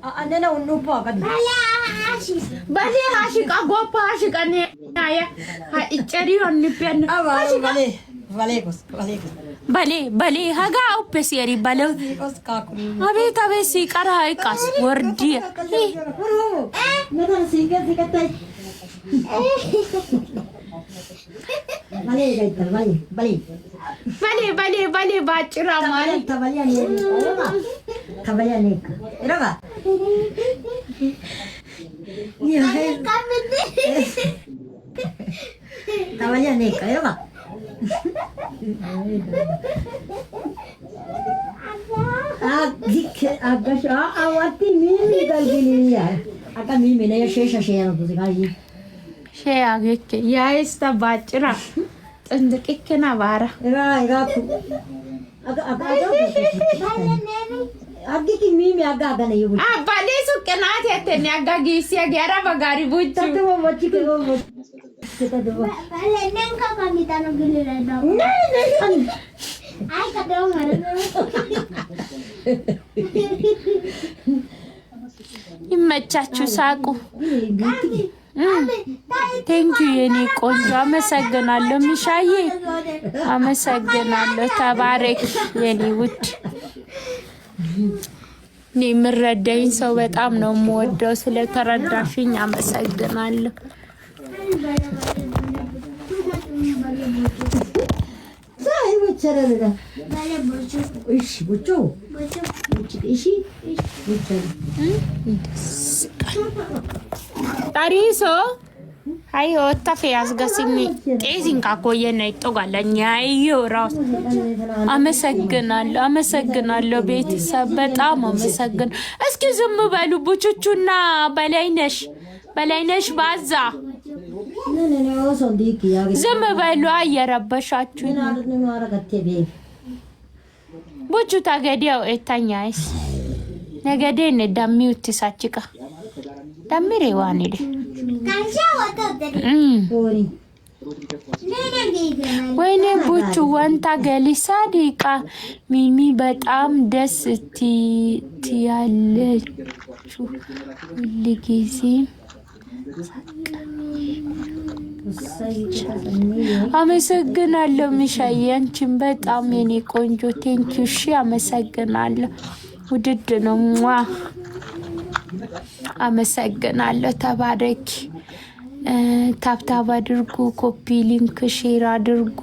أنا ونوبا قد بلي عاشق أقوى عاشق أني يا إتشريون نبين بلي هجا أو بسيري بلو أبي تبي سيكار هاي كاس وردي بلي باچرا مالي تبالي نيك إرابا تبالي نيك إرابا أجش أواتي ميمي قلبي أكا ميمي نيا شيشة شيئا بزغاي شيئا غيك يا إستا باچرا تندك إكنا بارا إرا أجي كي ميمي أجا नहीं हो बले सो केना थे ने अगा गीसिया 11 बगारी बुझ तो वो बच्ची के वो kita dulu पहले नंगा कमिता नो गिले रहना नहीं आई का दो मारे ይመቻችሁ ሳቁ ቴንክ ዩ የኔ ቆንጆ አመሰግናለሁ ሚሻዬ አመሰግናለሁ ተባረክ የኔ ውድ እኔ የምረዳኝ ሰው በጣም ነው የምወደው ስለተረዳሽኝ አመሰግናለሁ ዛይ ወቸረለ እሺ ወጮ እሺ ወቸ ታሪሶ አይ ወጣፈ ያስገስኝ ጤዚን ካቆየና ይጦጋለኛ ይወራስ አመሰግናለሁ ቤተሰብ በጣም አመሰግን እስኪ ዝም በሉ ቡቹቹና በላይነሽ ባዛ ዝም በሉ አየረበሻችሁ ቡቹ ታገዲያው እታኛይስ ነገዴ እንደሚው ትሳጭቃ ደምሬ ዋንዴ ወይኔ ቡቹ ወንታ ገሊሳ ዲቃ ሚሚ በጣም ደስ ትያለች ሁልጊዜ አመሰግናለሁ ሚሻዬ አንቺን በጣም የኔ ቆንጆ ቴንኪው እሺ አመሰግናለሁ ውድድ ነው አመሰግናለሁ ተባረክ ታፕታፕ አድርጉ ኮፒ ሊንክ ሼር አድርጉ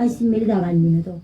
Ay, si me da la niña todo.